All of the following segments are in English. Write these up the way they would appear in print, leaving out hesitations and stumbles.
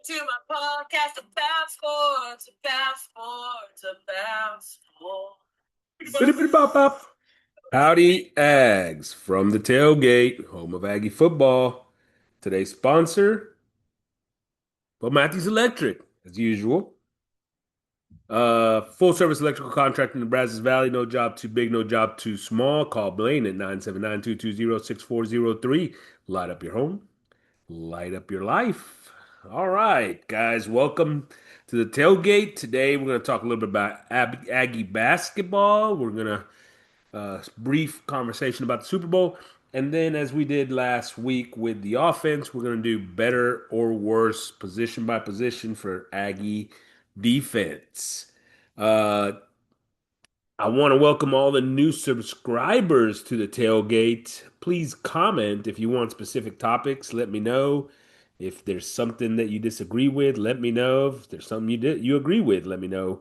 To my podcast about sports. Bop. Howdy, Ags from the tailgate, home of Aggie football. Today's sponsor, well, Matthews Electric, as usual. Full service electrical contractor in the Brazos Valley. No job too big, no job too small. Call Blaine at 979-220-6403. Light up your home, light up your life. All right, guys, welcome to the tailgate. Today we're going to talk a little bit about Aggie basketball. We're going to brief conversation about the Super Bowl. And then, as we did last week with the offense, we're going to do better or worse position by position for Aggie defense. Uh, I want to welcome all the new subscribers to the tailgate. Please comment if you want specific topics. Let me know. If there's something that you disagree with, let me know. If there's something you agree with, let me know.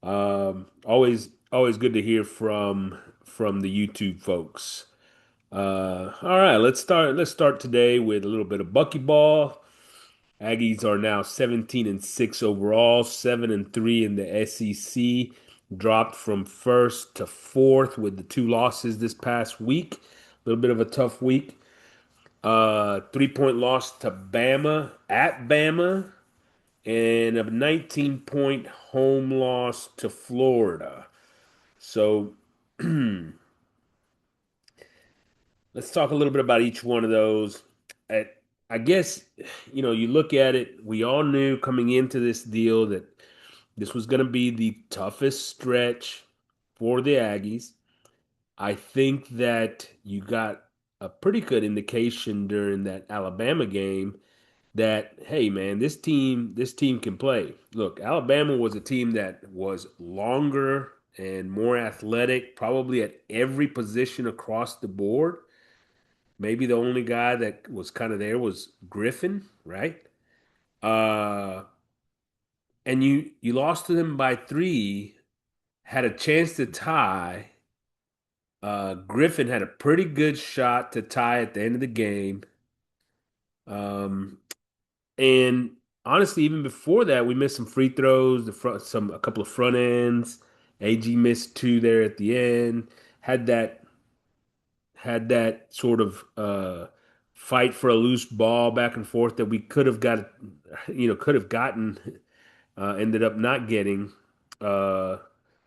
Always good to hear from the YouTube folks. All right, let's start. Let's start today with a little bit of buckyball. Aggies are now 17-6 overall, 7-3 in the SEC. Dropped from first to fourth with the two losses this past week. A little bit of a tough week. 3-point loss to Bama at Bama, and a 19-point home loss to Florida. So let's talk a little bit about each one of those. I, I guess, you look at it, we all knew coming into this deal that this was going to be the toughest stretch for the Aggies. I think that you got a pretty good indication during that Alabama game that, hey man, this team can play. Look, Alabama was a team that was longer and more athletic, probably at every position across the board. Maybe the only guy that was kind of there was Griffin, right? Uh, and you lost to them by three, had a chance to tie. Griffin had a pretty good shot to tie at the end of the game. Um, And honestly, even before that, we missed some free throws, a couple of front ends. AG missed two there at the end. Had that had that sort of fight for a loose ball back and forth that we could have gotten, ended up not getting. Uh,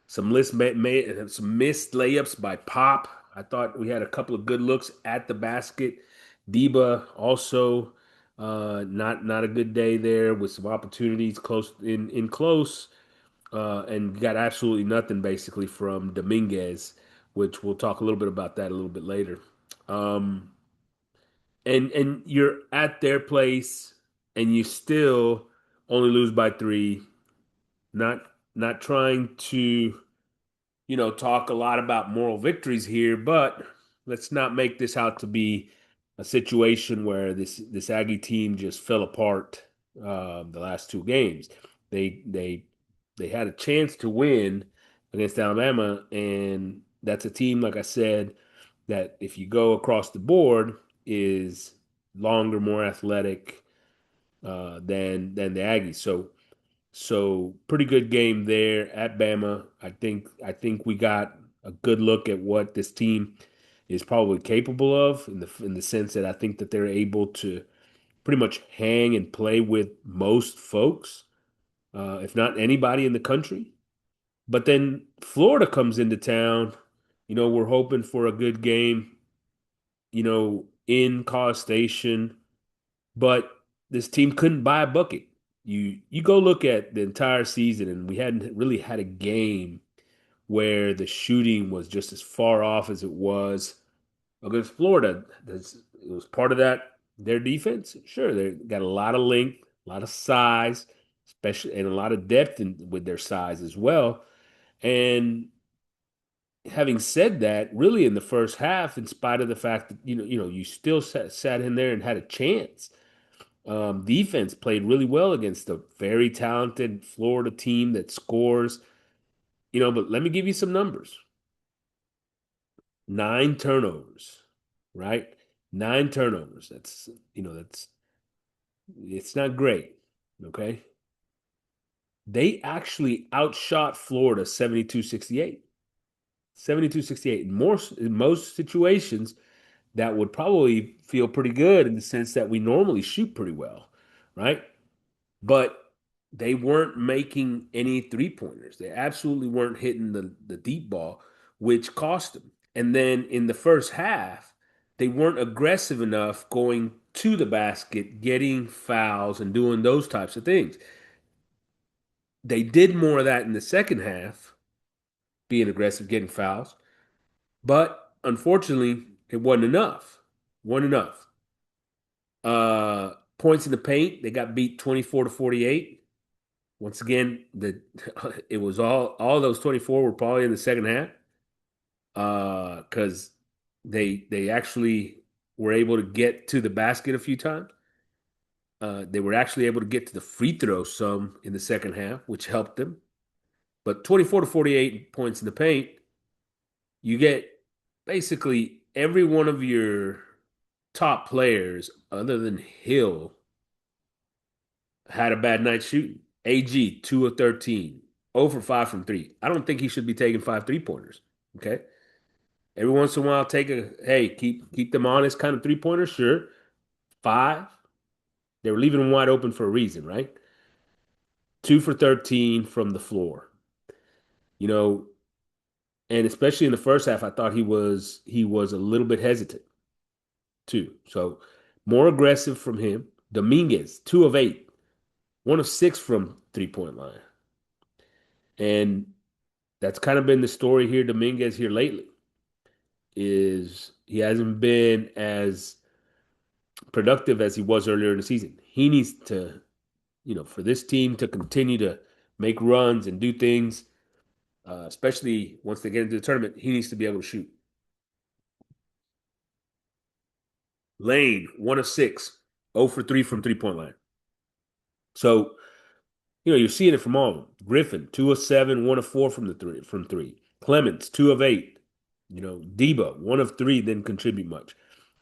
some missed layups by Pop. I thought we had a couple of good looks at the basket. Deba also not a good day there with some opportunities close, and got absolutely nothing basically from Dominguez, which we'll talk a little bit about that a little bit later. Um, and you're at their place and you still only lose by three. Not not trying to talk a lot about moral victories here, but let's not make this out to be a situation where this Aggie team just fell apart the last two games. They they they had a chance to win against Alabama, and that's a team, like I said, that if you go across the board is longer, more athletic than the Aggies. So pretty good game there at Bama. I think we got a good look at what this team is probably capable of in the sense that I think that they're able to pretty much hang and play with most folks, if not anybody in the country. But then Florida comes into town. We're hoping for a good game, in College Station, but this team couldn't buy a bucket. You go look at the entire season, and we hadn't really had a game where the shooting was just as far off as it was against Florida. It was part of that their defense. Sure, they got a lot of length, a lot of size, especially and a lot of depth with their size as well. And having said that, really in the first half, in spite of the fact that you still sat in there and had a chance. Defense played really well against a very talented Florida team that scores. But let me give you some numbers. 9 turnovers, right? 9 turnovers. That's It's not great. Okay. They actually outshot Florida 72-68. 72-68. In most situations, that would probably feel pretty good in the sense that we normally shoot pretty well, right? But they weren't making any three pointers. They absolutely weren't hitting the deep ball, which cost them. And then in the first half, they weren't aggressive enough going to the basket, getting fouls, and doing those types of things. They did more of that in the second half, being aggressive, getting fouls. But unfortunately, it wasn't enough. Wasn't enough. Points in the paint, they got beat 24-48. Once again, the it was all those 24 were probably in the second half. Because they actually were able to get to the basket a few times. They were actually able to get to the free throw some in the second half, which helped them. But 24-48 points in the paint, you get basically every one of your top players, other than Hill, had a bad night shooting. AG, 2 of 13, 0 for 5 from 3. I don't think he should be taking 5 3-pointers. Okay. Every once in a while, take a hey, keep them honest kind of 3-pointers, sure. Five, they were leaving them wide open for a reason, right? 2 for 13 from the floor. You know, and especially in the first half, I thought he was a little bit hesitant too. So more aggressive from him. Dominguez, 2 of 8, 1 of 6 from 3-point line. And that's kind of been the story here, Dominguez here lately, is he hasn't been as productive as he was earlier in the season. He needs to, for this team to continue to make runs and do things, especially once they get into the tournament, he needs to be able to shoot. Lane, 1 of 6, 0 for 3 from 3-point line. So, you're seeing it from all of them. Griffin, 2 of 7, 1 of 4 from three. Clemens, 2 of 8. Debo, 1 of 3, didn't contribute much.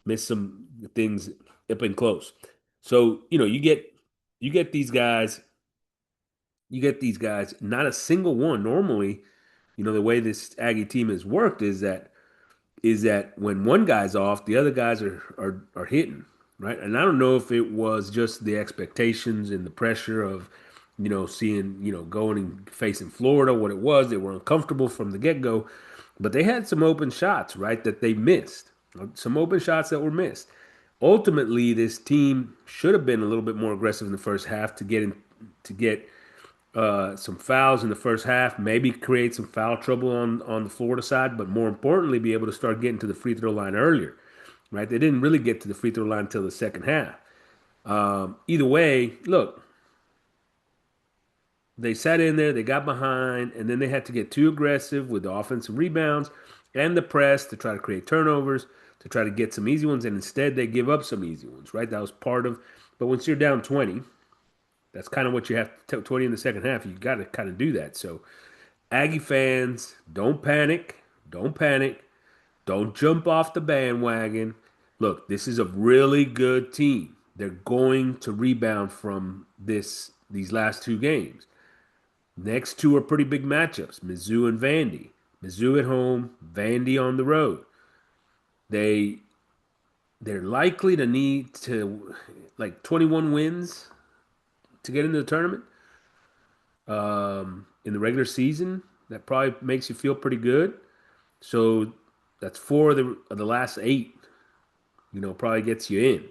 Missed some things up and close. So, you get these guys, not a single one. Normally, the way this Aggie team has worked is that when one guy's off, the other guys are hitting, right? And I don't know if it was just the expectations and the pressure of, seeing, going and facing Florida, what it was. They were uncomfortable from the get-go, but they had some open shots, right, that they missed. Some open shots that were missed. Ultimately, this team should have been a little bit more aggressive in the first half to get some fouls in the first half, maybe create some foul trouble on the Florida side, but more importantly, be able to start getting to the free throw line earlier. Right? They didn't really get to the free throw line until the second half. Either way, look, they sat in there, they got behind, and then they had to get too aggressive with the offensive rebounds and the press to try to create turnovers, to try to get some easy ones, and instead they give up some easy ones. Right? That was part of. But once you're down 20, that's kind of what you have to 20 in the second half. You got to kind of do that. So Aggie fans, don't panic. Don't panic. Don't jump off the bandwagon. Look, this is a really good team. They're going to rebound from these last two games. Next two are pretty big matchups. Mizzou and Vandy. Mizzou at home, Vandy on the road. They they're likely to need to like 21 wins to get into the tournament. In the regular season, that probably makes you feel pretty good. So that's four of the last eight, probably gets you in.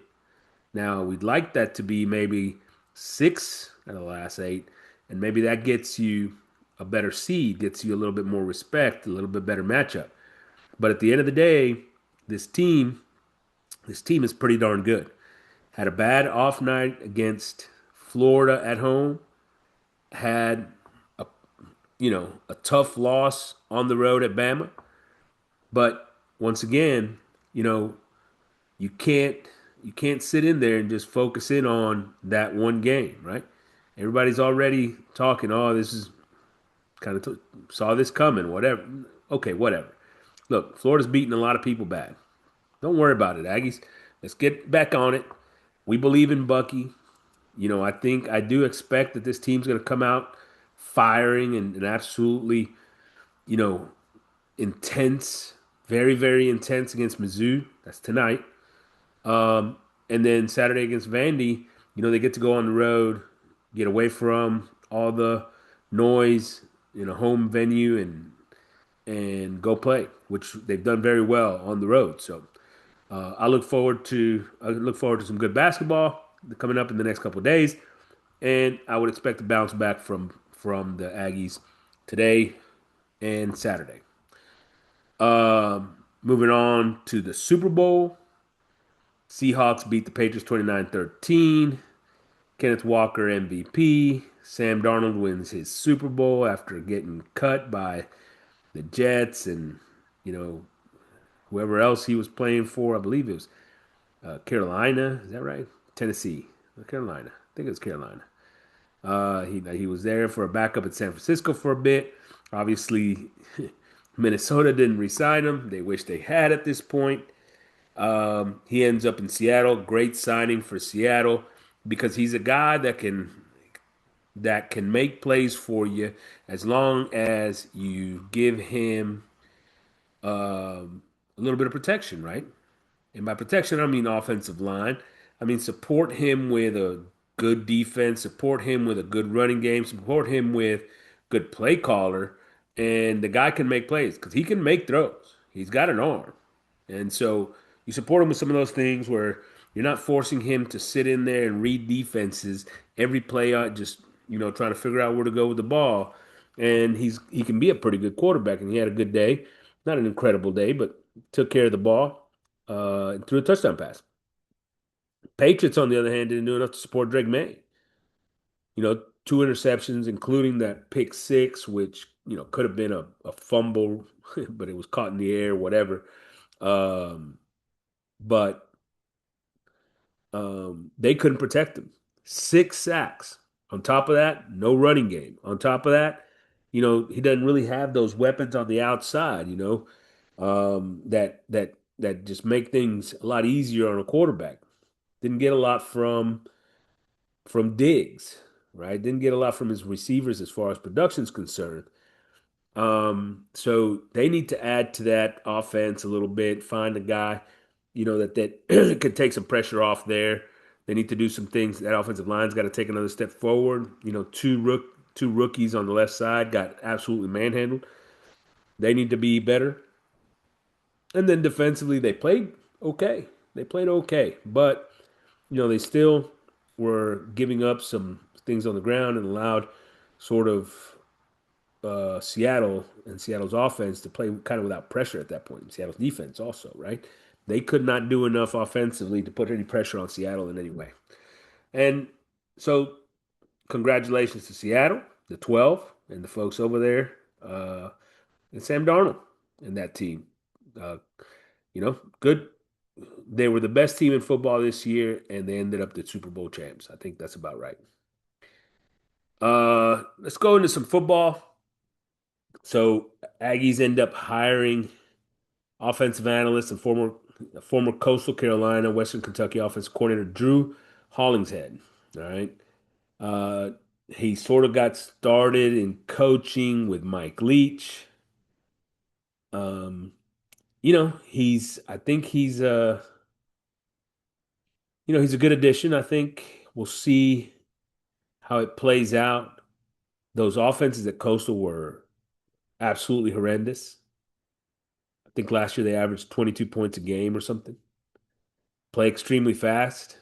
Now, we'd like that to be maybe six of the last eight, and maybe that gets you a better seed, gets you a little bit more respect, a little bit better matchup. But at the end of the day, this team, this team is pretty darn good. Had a bad off night against Florida at home, had a tough loss on the road at Bama. But once again, you know, you can't you can't sit in there and just focus in on that one game, right? Everybody's already talking, oh, this is kind of saw this coming, whatever. Okay, whatever. Look, Florida's beating a lot of people bad. Don't worry about it, Aggies. Let's get back on it. We believe in Bucky. I think I do expect that this team's going to come out firing and absolutely, you know, intense, very, very intense against Mizzou. That's tonight. Um, and then Saturday against Vandy, they get to go on the road, get away from all the noise in a home venue and go play, which they've done very well on the road. So I look forward to some good basketball coming up in the next couple of days, and I would expect to bounce back from the Aggies today and Saturday. Moving on to the Super Bowl, Seahawks beat the Patriots 29-13. Kenneth Walker MVP. Sam Darnold wins his Super Bowl after getting cut by the Jets and you know whoever else he was playing for. I believe it was Carolina. Is that right? Tennessee, Carolina. I think it was Carolina. He was there for a backup at San Francisco for a bit. Obviously, Minnesota didn't re-sign him. They wish they had at this point. He ends up in Seattle. Great signing for Seattle because he's a guy that can make plays for you as long as you give him a little bit of protection, right? And by protection, I mean offensive line. I mean support him with a good defense, support him with a good running game, support him with good play caller, and the guy can make plays because he can make throws. He's got an arm, and so you support him with some of those things where you're not forcing him to sit in there and read defenses every play out, just trying to figure out where to go with the ball. And he can be a pretty good quarterback, and he had a good day, not an incredible day, but took care of the ball and threw a touchdown pass. Patriots, on the other hand, didn't do enough to support Drake May. Two interceptions, including that pick six, which could have been a fumble, but it was caught in the air, whatever. Um, but they couldn't protect him. Six sacks. On top of that, no running game. On top of that, he doesn't really have those weapons on the outside. That just make things a lot easier on a quarterback. Didn't get a lot from Diggs, right? Didn't get a lot from his receivers as far as production's concerned. So they need to add to that offense a little bit, find a guy, that could take some pressure off there. They need to do some things. That offensive line's got to take another step forward. Two rookies on the left side got absolutely manhandled. They need to be better. And then defensively, they played okay. They played okay, but they still were giving up some things on the ground and allowed sort of Seattle and Seattle's offense to play kind of without pressure at that point. Seattle's defense also, right? They could not do enough offensively to put any pressure on Seattle in any way. And so, congratulations to Seattle, the 12, and the folks over there, and Sam Darnold and that team. Good. They were the best team in football this year, and they ended up the Super Bowl champs. I think that's about right. Let's go into some football. So Aggies end up hiring offensive analyst and former Coastal Carolina, Western Kentucky offensive coordinator Drew Hollingshead. All right. Uh, he sort of got started in coaching with Mike Leach. Um, I think he's a good addition. I think we'll see how it plays out. Those offenses at Coastal were absolutely horrendous. I think last year they averaged 22 points a game or something. Play extremely fast.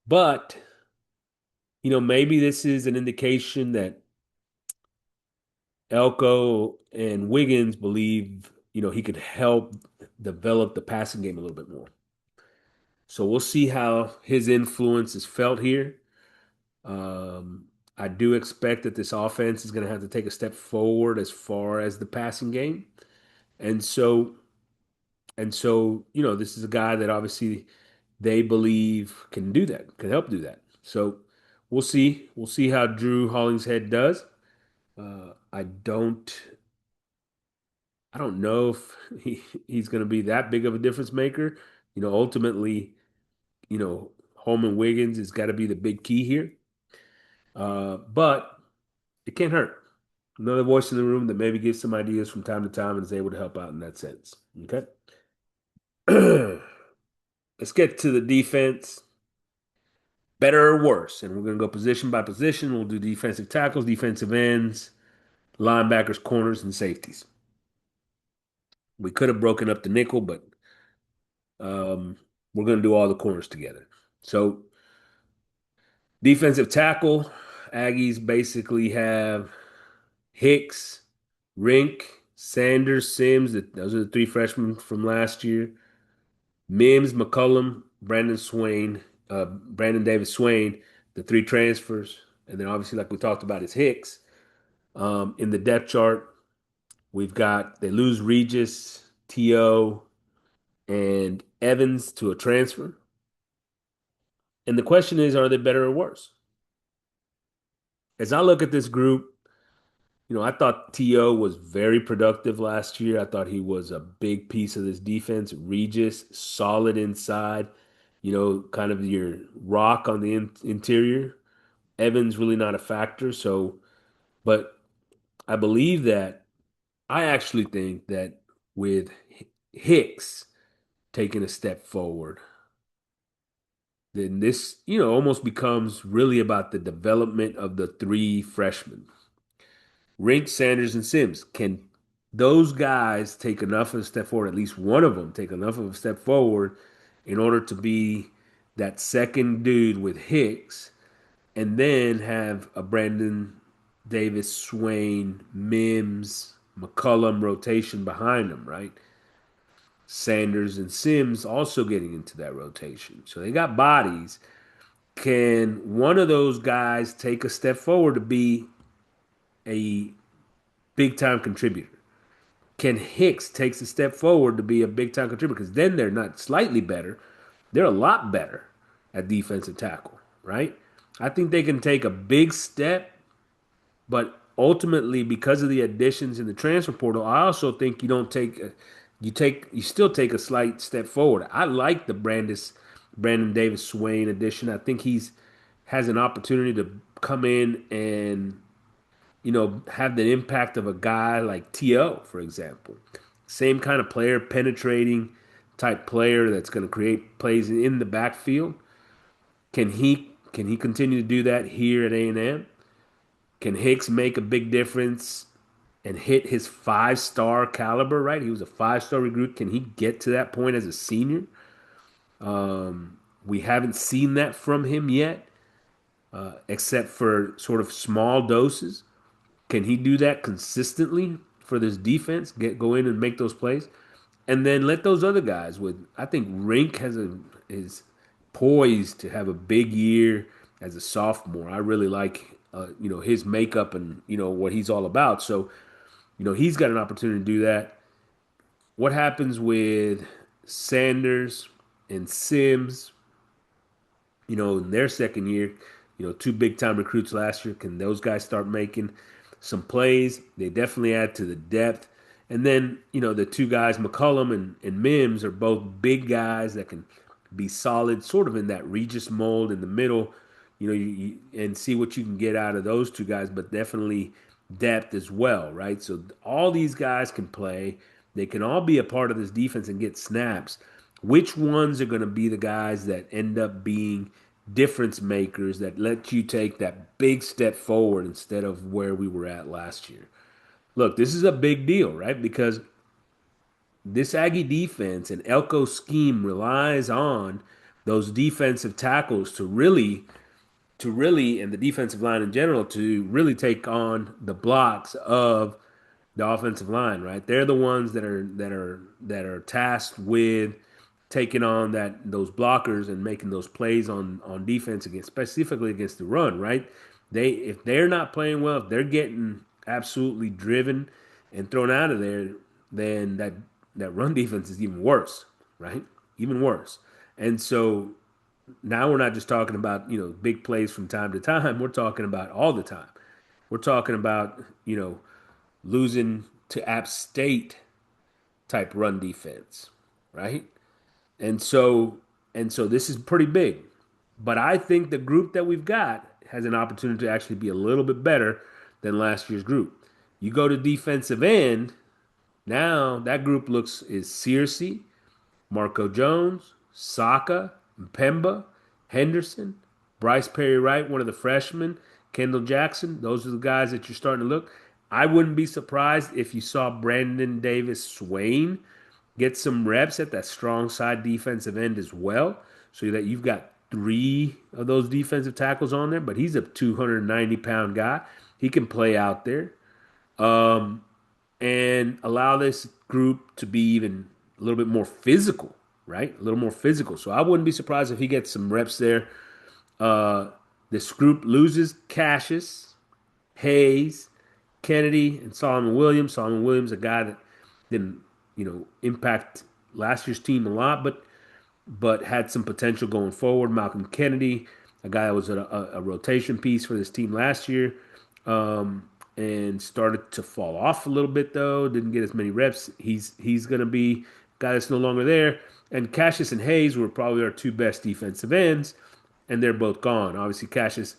But, maybe this is an indication that Elko and Wiggins believe, he could help develop the passing game a little bit more. So we'll see how his influence is felt here. I do expect that this offense is going to have to take a step forward as far as the passing game. And so, this is a guy that obviously they believe can do that, can help do that. So we'll see. We'll see how Drew Hollingshead does. Uh, I don't I don't know if he's going to be that big of a difference maker. Ultimately, you know, Holman Wiggins has got to be the big key here. But it can't hurt. Another voice in the room that maybe gives some ideas from time to time and is able to help out in that sense. Okay. Let's get to the defense. Better or worse? And we're going to go position by position. We'll do defensive tackles, defensive ends, linebackers, corners, and safeties. We could have broken up the nickel, but um, we're going to do all the corners together. So, defensive tackle, Aggies basically have Hicks, Rink, Sanders, Sims. Those are the three freshmen from last year. Mims, McCullum, Brandon Davis Swain, the three transfers. And then obviously, like we talked about, is Hicks. In the depth chart, they lose Regis, T.O., and Evans to a transfer. And the question is, are they better or worse? As I look at this group, I thought T.O. was very productive last year. I thought he was a big piece of this defense. Regis, solid inside, kind of your rock on the interior. Evans really not a factor. So, but I believe that I actually think that with Hicks taking a step forward, then this, almost becomes really about the development of the three freshmen. Rink, Sanders, and Sims. Can those guys take enough of a step forward, at least one of them take enough of a step forward in order to be that second dude with Hicks and then have a Brandon Davis, Swain, Mims, McCullum rotation behind them, right? Sanders and Sims also getting into that rotation. So they got bodies. Can one of those guys take a step forward to be a big time contributor? Can Hicks takes a step forward to be a big time contributor? Because then they're not slightly better, they're a lot better at defensive tackle, right? I think they can take a big step, but ultimately, because of the additions in the transfer portal, I also think you still take a slight step forward. I like the Brandon Davis Swain addition. I think he's has an opportunity to come in and have the impact of a guy like T.O., for example. Same kind of player, penetrating type player that's going to create plays in the backfield. Can he continue to do that here at A&M? Can Hicks make a big difference and hit his 5-star caliber, right? He was a 5-star recruit. Can he get to that point as a senior? We haven't seen that from him yet, except for sort of small doses. Can he do that consistently for this defense? Go in and make those plays, and then let those other guys. I think Rink is poised to have a big year as a sophomore. I really like his makeup and what he's all about. So he's got an opportunity to do that. What happens with Sanders and Sims? In their second year, two big time recruits last year. Can those guys start making some plays? They definitely add to the depth. And then, the two guys, McCullum and Mims, are both big guys that can be solid, sort of in that Regis mold in the middle, and see what you can get out of those two guys, but definitely depth as well, right? So all these guys can play. They can all be a part of this defense and get snaps. Which ones are going to be the guys that end up being difference makers that let you take that big step forward instead of where we were at last year? Look, this is a big deal, right? Because this Aggie defense and Elko's scheme relies on those defensive tackles to really, and the defensive line in general, to really take on the blocks of the offensive line, right? They're the ones that are tasked with taking on those blockers and making those plays on defense against, specifically against the run, right? If they're not playing well, if they're getting absolutely driven and thrown out of there, then that run defense is even worse, right? Even worse. And so now we're not just talking about, big plays from time to time. We're talking about all the time. We're talking about, losing to App State type run defense, right? And so and so this is pretty big. But I think the group that we've got has an opportunity to actually be a little bit better than last year's group. You go to defensive end, now that group looks is Searcy, Marco Jones, Saka, Mpemba, Henderson, Bryce Perry Wright, one of the freshmen, Kendall Jackson. Those are the guys that you're starting to look. I wouldn't be surprised if you saw Brandon Davis Swain get some reps at that strong side defensive end as well, so that you've got three of those defensive tackles on there. But he's a 290-pound guy. He can play out there. And allow this group to be even a little bit more physical, right? A little more physical. So I wouldn't be surprised if he gets some reps there. Uh, this group loses Cassius, Hayes, Kennedy, and Solomon Williams. Solomon Williams, a guy that didn't, impact last year's team a lot, but had some potential going forward. Malcolm Kennedy, a guy that was a rotation piece for this team last year, and started to fall off a little bit though. Didn't get as many reps. He's going to be a guy that's no longer there. And Cassius and Hayes were probably our two best defensive ends, and they're both gone. Obviously, Cassius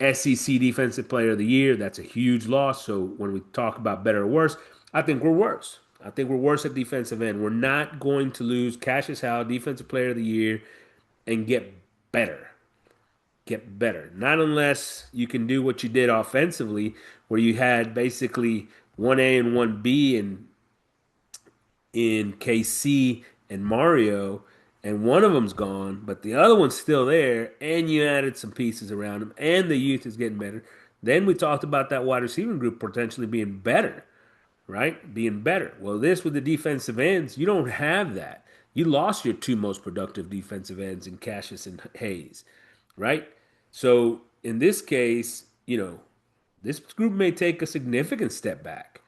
SEC Defensive Player of the Year. That's a huge loss. So when we talk about better or worse, I think we're worse. I think we're worse at defensive end. We're not going to lose Cassius Howe, Defensive Player of the Year, and get better. Get better. Not unless you can do what you did offensively, where you had basically one A and one B in KC and Mario, and one of them's gone, but the other one's still there, and you added some pieces around him, and the youth is getting better. Then we talked about that wide receiving group potentially being better, right? Being better. Well, this with the defensive ends, you don't have that. You lost your two most productive defensive ends in Cassius and Hayes, right? So in this case, this group may take a significant step back.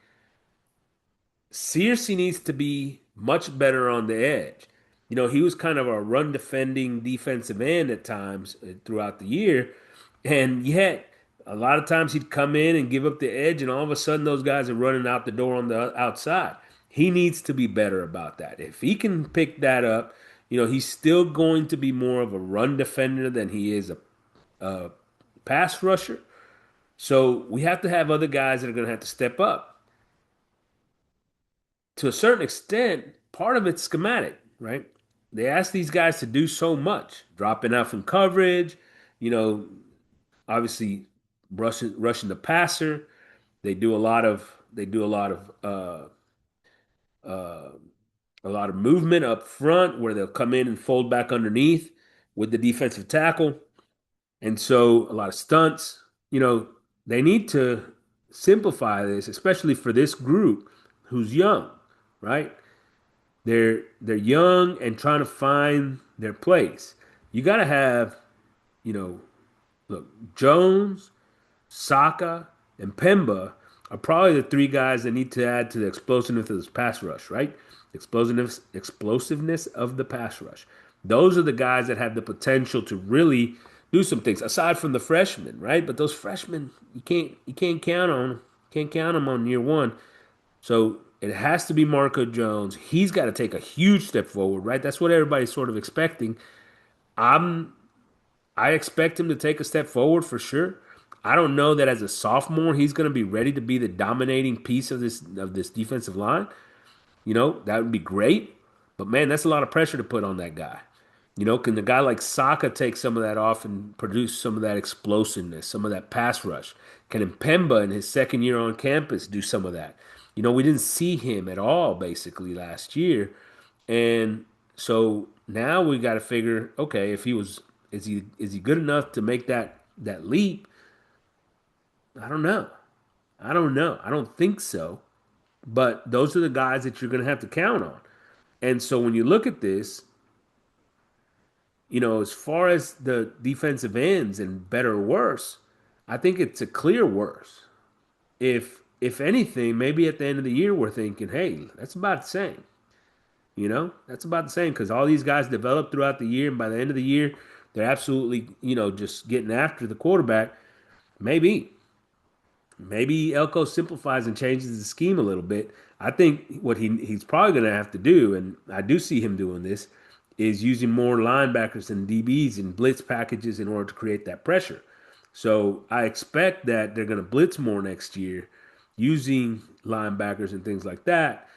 Searcy needs to be much better on the edge. He was kind of a run defending defensive end at times throughout the year. And yet, a lot of times he'd come in and give up the edge, and all of a sudden those guys are running out the door on the outside. He needs to be better about that. If he can pick that up, he's still going to be more of a run defender than he is a pass rusher. So we have to have other guys that are going to have to step up. To a certain extent, part of it's schematic, right? They ask these guys to do so much, dropping out from coverage, you know, obviously rushing the passer. They do uh, a lot of movement up front where they'll come in and fold back underneath with the defensive tackle. And so a lot of stunts, they need to simplify this, especially for this group who's young, right? They're young and trying to find their place. You got to have, you know, look, Jones, Saka, and Pemba are probably the three guys that need to add to the explosiveness of this pass rush, right? Explosiveness of the pass rush. Those are the guys that have the potential to really do some things aside from the freshmen, right? But those freshmen, you can't count on. Can't count them on year one. So it has to be Marco Jones. He's got to take a huge step forward, right? That's what everybody's sort of expecting. I'm I expect him to take a step forward for sure. I don't know that as a sophomore he's going to be ready to be the dominating piece of this defensive line. That would be great. But man, that's a lot of pressure to put on that guy. Can a guy like Saka take some of that off and produce some of that explosiveness, some of that pass rush? Can Mpemba in his second year on campus do some of that? We didn't see him at all basically last year. And so now we got to figure, okay, if he was, is he good enough to make that leap? I don't know. I don't know. I don't think so. But those are the guys that you're going to have to count on. And so when you look at this, as far as the defensive ends and better or worse, I think it's a clear worse. If anything, maybe at the end of the year we're thinking, hey, that's about the same. That's about the same because all these guys develop throughout the year, and by the end of the year, they're absolutely, just getting after the quarterback. Maybe, maybe Elko simplifies and changes the scheme a little bit. I think what he's probably going to have to do, and I do see him doing this, is using more linebackers and DBs and blitz packages in order to create that pressure. So I expect that they're going to blitz more next year using linebackers and things like that,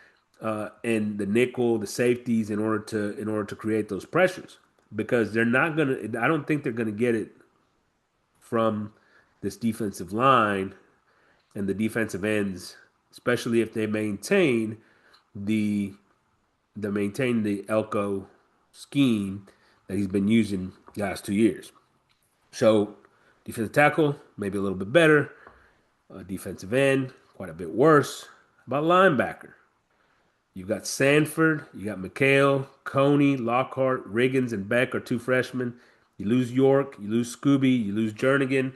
and the nickel, the safeties in order to create those pressures because they're not going to. I don't think they're going to get it from this defensive line and the defensive ends, especially if they the maintain the Elko scheme that he's been using the last 2 years. So defensive tackle maybe a little bit better, defensive end quite a bit worse. How about linebacker? You've got Sanford, you got McHale, Coney, Lockhart, Riggins, and Beck are two freshmen. You lose York, you lose Scooby, you lose Jernigan.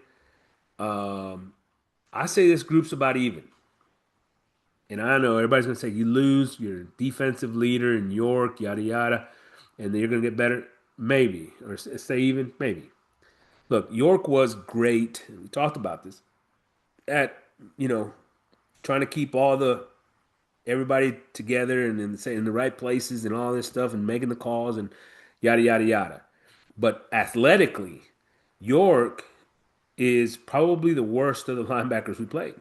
Um, I say this group's about even. And I know everybody's going to say you lose your defensive leader in York, yada, yada, and then you're going to get better. Maybe. Or say even, maybe. Look, York was great. We talked about this at, you know, trying to keep everybody together and in the right places and all this stuff and making the calls and yada, yada, yada. But athletically, York is probably the worst of the linebackers we played.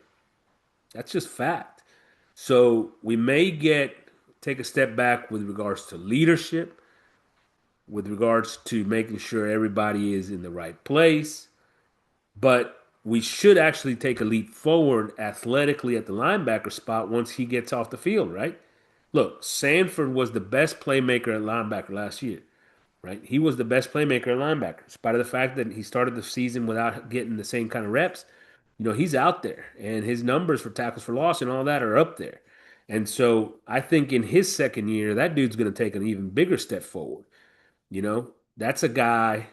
That's just fact. So we may take a step back with regards to leadership, with regards to making sure everybody is in the right place, but we should actually take a leap forward athletically at the linebacker spot once he gets off the field, right? Look, Sanford was the best playmaker at linebacker last year, right? He was the best playmaker at linebacker, in spite of the fact that he started the season without getting the same kind of reps. He's out there, and his numbers for tackles for loss and all that are up there. And so I think in his second year, that dude's going to take an even bigger step forward. That's a guy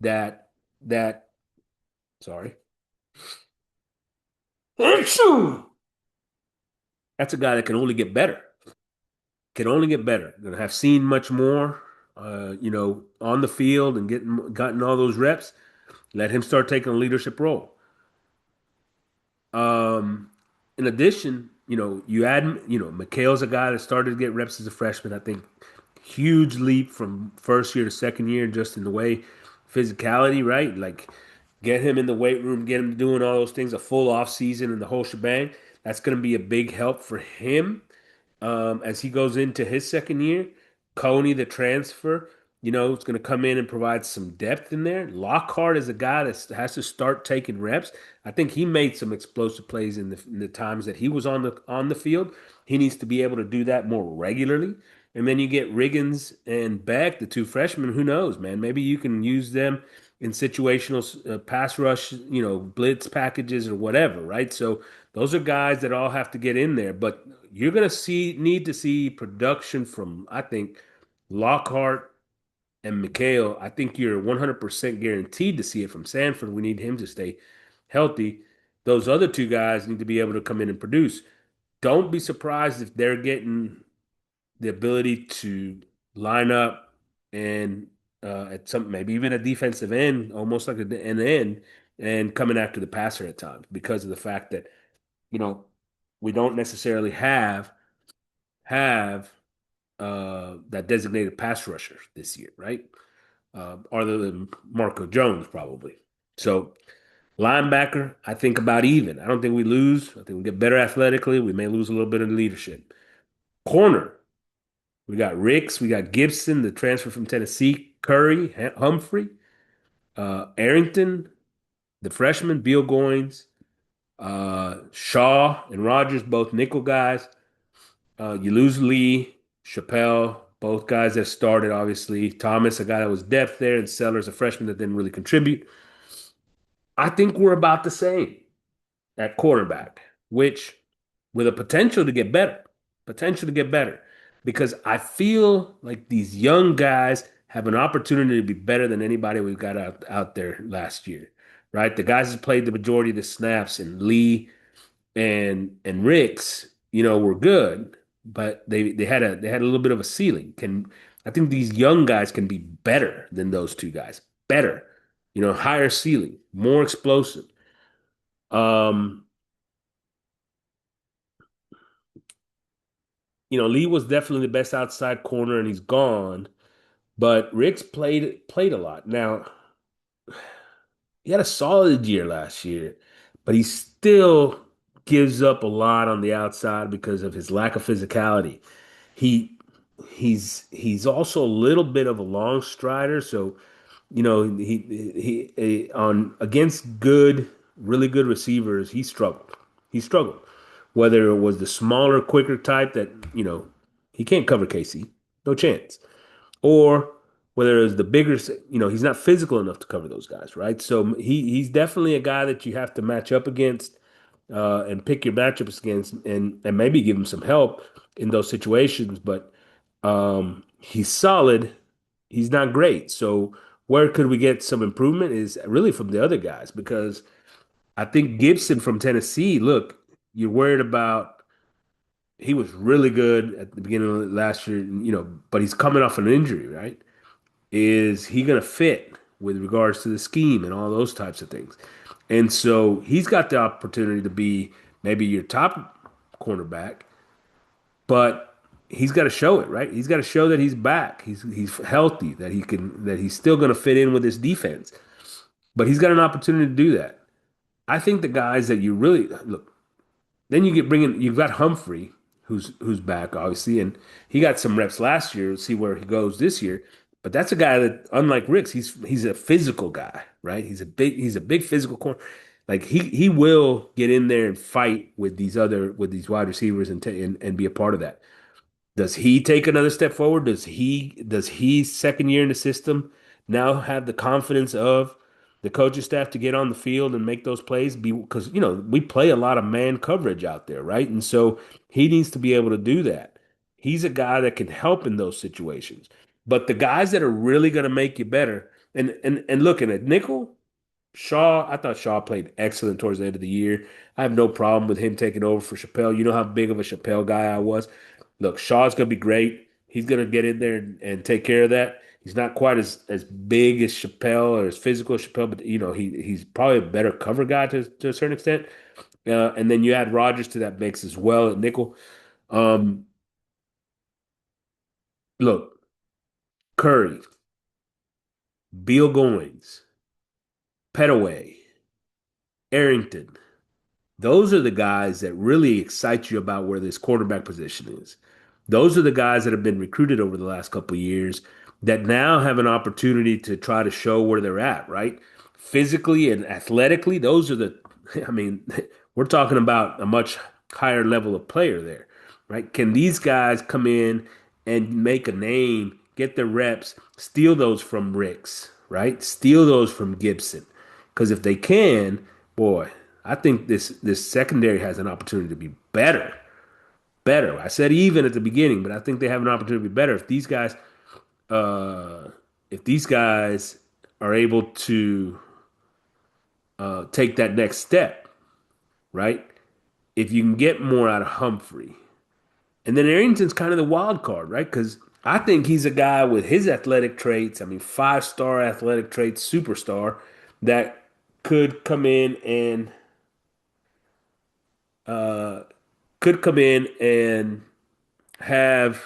that sorry, that's a guy that can only get better. Can only get better. Going to have seen much more, on the field and gotten all those reps. Let him start taking a leadership role. Um, in addition, McHale's a guy that started to get reps as a freshman. I think huge leap from first year to second year, just in the way physicality, right? Like get him in the weight room, get him doing all those things, a full off season and the whole shebang. That's going to be a big help for him as he goes into his second year. Coney, the transfer, is going to come in and provide some depth in there. Lockhart is a guy that has to start taking reps. I think he made some explosive plays in the times that he was on the field. He needs to be able to do that more regularly. And then you get Riggins and Beck, the two freshmen. Who knows, man? Maybe you can use them in situational pass rush, blitz packages or whatever, right? So those are guys that all have to get in there. But you're going to need to see production from, I think, Lockhart and McHale. I think you're 100% guaranteed to see it from Sanford. We need him to stay healthy. Those other two guys need to be able to come in and produce. Don't be surprised if they're getting the ability to line up and at some maybe even a defensive end, almost like an end, and coming after the passer at times because of the fact that you know we don't necessarily have that designated pass rusher this year, right? Other than Marco Jones, probably. So linebacker, I think about even. I don't think we lose. I think we get better athletically. We may lose a little bit of leadership. Corner, we got Ricks, we got Gibson, the transfer from Tennessee, Curry, Humphrey, Arrington, the freshman, Beal Goins, Shaw and Rogers, both nickel guys. You lose Lee, Chappelle, both guys that started, obviously. Thomas, a guy that was depth there, and Sellers, a freshman that didn't really contribute. I think we're about the same at quarterback, which with a potential to get better, because I feel like these young guys have an opportunity to be better than anybody we've got out there last year, right? The guys that played the majority of the snaps and Lee and Ricks, were good, but they had a little bit of a ceiling. I think these young guys can be better than those two guys. Better, higher ceiling, more explosive. Um, Lee was definitely the best outside corner, and he's gone. But Rick's played a lot. Now, he had a solid year last year, but he still gives up a lot on the outside because of his lack of physicality. He he's also a little bit of a long strider, so on against really good receivers, he struggled. He struggled. Whether it was the smaller, quicker type that, he can't cover KC, no chance, or whether it's the bigger, he's not physical enough to cover those guys, right? So he's definitely a guy that you have to match up against and pick your matchups against, and maybe give him some help in those situations. But he's solid. He's not great. So where could we get some improvement is really from the other guys because I think Gibson from Tennessee. Look, you're worried about. He was really good at the beginning of last year, but he's coming off an injury, right? Is he going to fit with regards to the scheme and all those types of things? And so he's got the opportunity to be maybe your top cornerback, but he's got to show it, right? He's got to show that he's back. He's healthy, that he's still going to fit in with this defense. But he's got an opportunity to do that. I think the guys that you really look, then you've got Humphrey, who's back, obviously, and he got some reps last year. We'll see where he goes this year. But that's a guy that, unlike Ricks, he's a physical guy, right? He's a big physical corner. Like he will get in there and fight with these wide receivers and be a part of that. Does he take another step forward? Does he second year in the system now have the confidence of the coaching staff to get on the field and make those plays? Because we play a lot of man coverage out there, right? And so he needs to be able to do that. He's a guy that can help in those situations. But the guys that are really going to make you better, and looking at nickel, Shaw, I thought Shaw played excellent towards the end of the year. I have no problem with him taking over for Chappelle. You know how big of a Chappelle guy I was. Look, Shaw's gonna be great. He's gonna get in there and take care of that. He's not quite as big as Chappelle or as physical as Chappelle, but he's probably a better cover guy to a certain extent. And then you add Rogers to that mix as well at nickel. Um, Look, Curry, Beal Goins, Petaway, Arrington. Those are the guys that really excite you about where this quarterback position is. Those are the guys that have been recruited over the last couple of years that now have an opportunity to try to show where they're at, right? Physically and athletically, those are I mean, we're talking about a much higher level of player there, right? Can these guys come in and make a name, get the reps, steal those from Ricks, right? Steal those from Gibson. Because if they can, boy, I think this secondary has an opportunity to be better. Better. I said even at the beginning, but I think they have an opportunity to be better uh, if these guys are able to take that next step, right? If you can get more out of Humphrey, and then Arrington's kind of the wild card, right? Because I think he's a guy with his athletic traits. I mean, five-star athletic traits, superstar that could come in and uh, could come in and have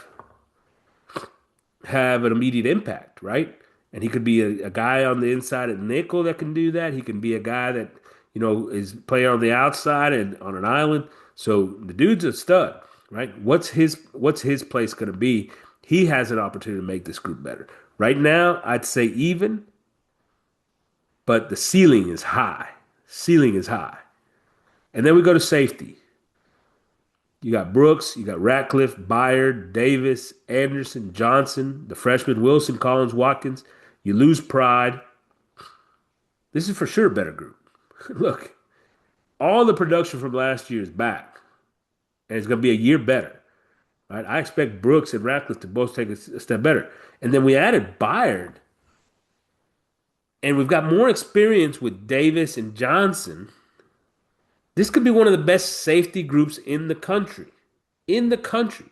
have an immediate impact, right? And he could be a guy on the inside at nickel that can do that. He can be a guy that, is playing on the outside and on an island. So the dude's a stud, right? What's his place going to be? He has an opportunity to make this group better. Right now, I'd say even, but the ceiling is high. Ceiling is high. And then we go to safety. You got Brooks, you got Ratcliffe, Byard, Davis, Anderson, Johnson, the freshman Wilson, Collins, Watkins. You lose Pride. This is for sure a better group. Look, all the production from last year is back, and it's going to be a year better. Right? I expect Brooks and Ratcliffe to both take a step better. And then we added Byard, and we've got more experience with Davis and Johnson. This could be one of the best safety groups in the country. In the country.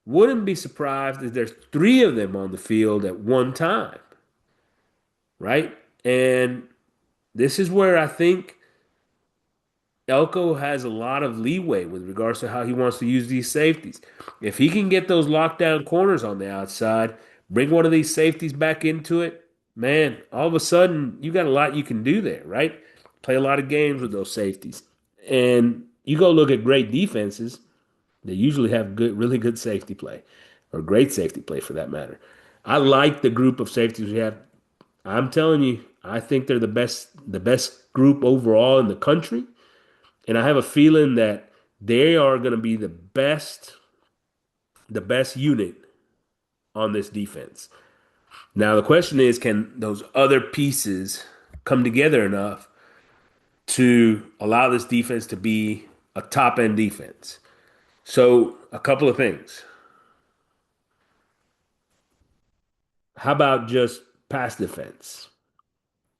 Wouldn't be surprised if there's three of them on the field at one time, right? And this is where I think Elko has a lot of leeway with regards to how he wants to use these safeties. If he can get those lockdown corners on the outside, Bring one of these safeties back into it, man, all of a sudden you got a lot you can do there, right? Play a lot of games with those safeties. And you go look at great defenses, they usually have good, really good safety play, or great safety play for that matter. I like the group of safeties we have. I'm telling you, I think they're the best group overall in the country. And I have a feeling that they are going to be the best unit on this defense. Now the question is, can those other pieces come together enough to allow this defense to be a top end defense? So a couple of things. How about just pass defense?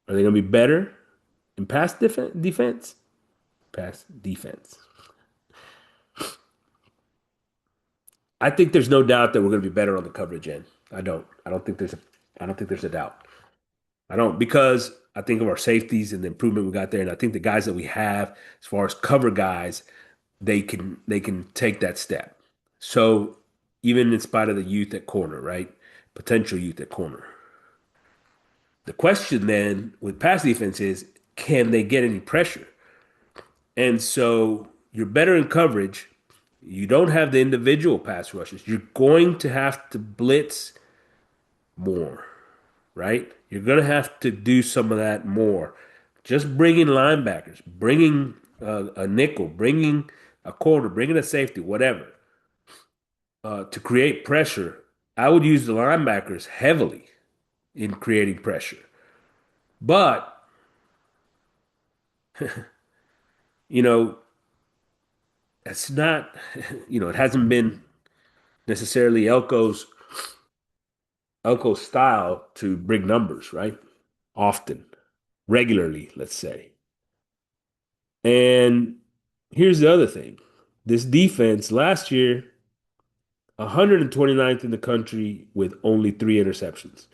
Are they going to be better in defense? Pass defense. I think there's no doubt that we're going to be better on the coverage end. I don't. I don't think there's a doubt. I don't because I think of our safeties and the improvement we got there, and I think the guys that we have, as far as cover guys, they can take that step. So even in spite of the youth at corner, right? Potential youth at corner. The question then with pass defense is, can they get any pressure? And so you're better in coverage. You don't have the individual pass rushes. You're going to have to blitz more, right? You're going to have to do some of that more. Just bringing linebackers, bringing a nickel, bringing a corner, bringing a safety, whatever, to create pressure. I would use the linebackers heavily in creating pressure. But, you know, it's not, it hasn't been necessarily Elko's style to bring numbers, right? Often, regularly, let's say. And here's the other thing. This defense last year, 129th in the country with only 3 interceptions.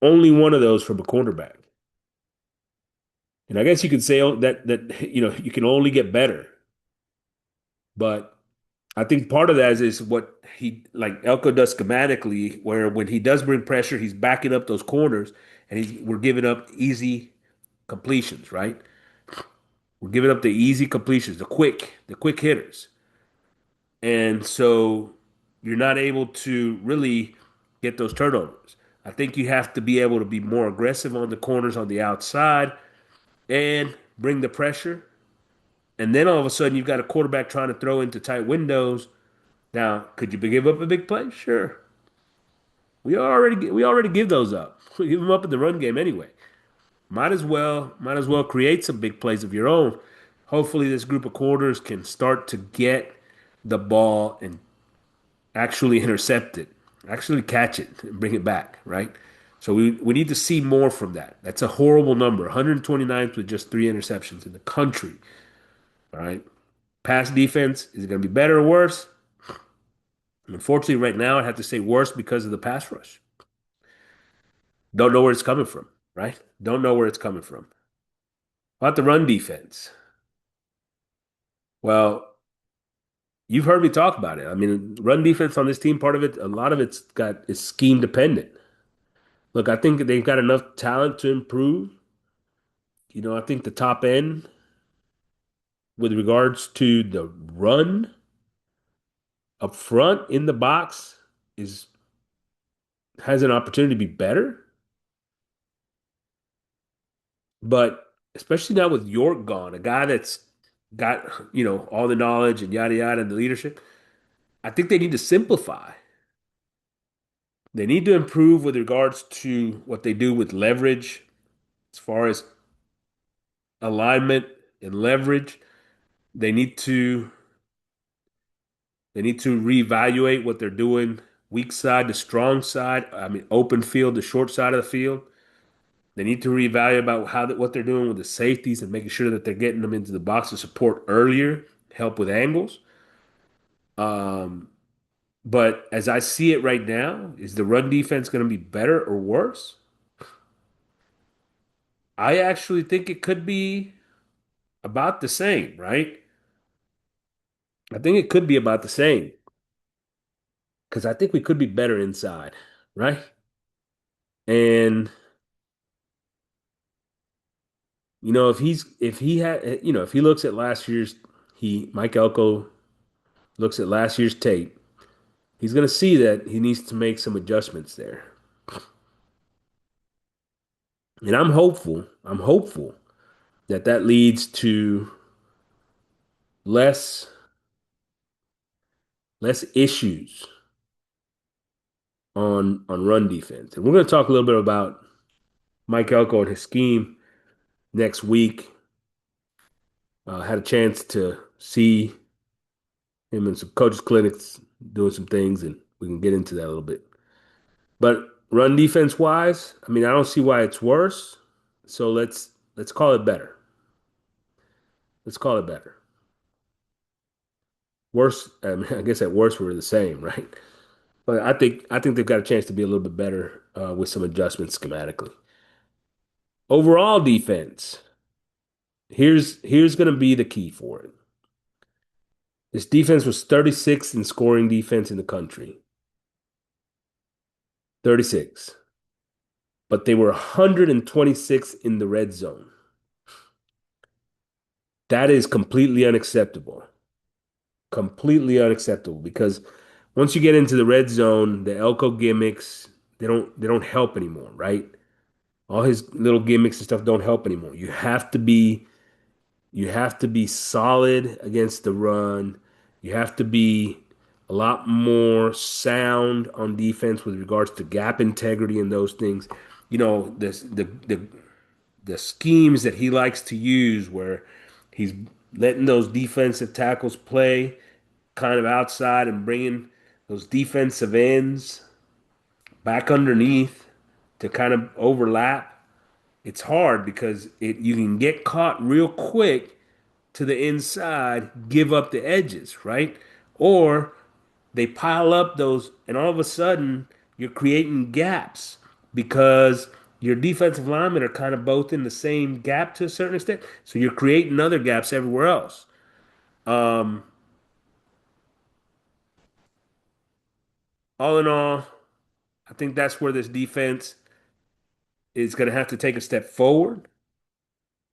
Only one of those from a cornerback. And I guess you could say that you can only get better. But I think part of that is what he like Elko does schematically, where when he does bring pressure, he's backing up those corners and we're giving up easy completions, right? We're giving up the easy completions, the quick hitters. And so you're not able to really get those turnovers. I think you have to be able to be more aggressive on the corners on the outside and bring the pressure. And then all of a sudden you've got a quarterback trying to throw into tight windows. Now, could you give up a big play? Sure. We already give those up. We give them up in the run game anyway. Might as well create some big plays of your own. Hopefully this group of quarters can start to get the ball and actually intercept it, actually catch it and bring it back, right? So we need to see more from that. That's a horrible number. 129th with just 3 interceptions in the country. All right. Pass defense, is it going to be better or worse? Unfortunately, right now, I have to say worse because of the pass rush. Don't know where it's coming from, right? Don't know where it's coming from. About the run defense. Well, you've heard me talk about it. I mean, run defense on this team, part of it, a lot of is scheme dependent. Look, I think they've got enough talent to improve. I think the top end with regards to the run up front in the box is has an opportunity to be better. But especially now with York gone, a guy that's got, all the knowledge and yada yada and the leadership, I think they need to simplify. They need to improve with regards to what they do with leverage, as far as alignment and leverage. They need to they need to reevaluate what they're doing, weak side to strong side. I mean, open field to short side of the field. They need to reevaluate about what they're doing with the safeties and making sure that they're getting them into the box to support earlier, help with angles. Um, but as I see it right now, is the run defense going to be better or worse? I actually think it could be about the same, right? I think it could be about the same because I think we could be better inside. right? And if he had if he looks at last year's he Mike Elko looks at last year's tape, he's going to see that he needs to make some adjustments there. And I'm hopeful that that leads to less less issues on run defense. And we're going to talk a little bit about Mike Elko and his scheme next week. Had a chance to see him in some coaches clinics doing some things, and we can get into that a little bit. But run defense wise, I mean, I don't see why it's worse. So let's call it better. Let's call it better. Worse, I mean, I guess at worst we're the same, right? But I think they've got a chance to be a little bit better with some adjustments schematically. Overall defense, here's going to be the key for it. This defense was 36th in scoring defense in the country. 36. But they were 126th in the red zone. That is completely unacceptable. Completely unacceptable because once you get into the red zone, the Elko gimmicks, they don't help anymore, right? All his little gimmicks and stuff don't help anymore. You have to be solid against the run. You have to be a lot more sound on defense with regards to gap integrity and those things. The schemes that he likes to use where he's letting those defensive tackles play kind of outside and bringing those defensive ends back underneath to kind of overlap. It's hard because you can get caught real quick to the inside, give up the edges, right? Or they pile up those, and all of a sudden you're creating gaps because your defensive linemen are kind of both in the same gap to a certain extent. So you're creating other gaps everywhere else. Um, all in all, I think that's where this defense is going to have to take a step forward,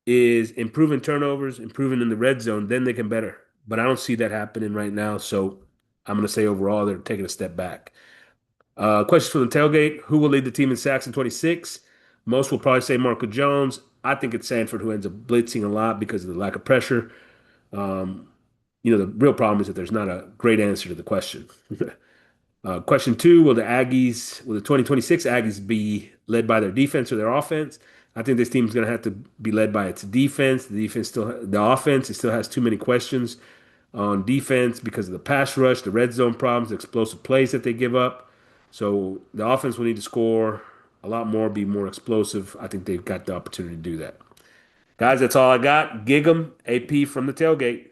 is improving turnovers, improving in the red zone, then they can better. But I don't see that happening right now. So I'm going to say overall they're taking a step back. Questions from the tailgate. Who will lead the team in sacks in 26? Most will probably say Marco Jones. I think it's Sanford who ends up blitzing a lot because of the lack of pressure. Um, the real problem is that there's not a great answer to the question. Question two, will the 2026 Aggies be led by their defense or their offense? I think this team is going to have to be led by its defense. The offense, it still has too many questions on defense because of the pass rush, the red zone problems, the explosive plays that they give up. So the offense will need to score a lot more, be more explosive. I think they've got the opportunity to do that. Guys, that's all I got. Gig 'em, AP from the tailgate.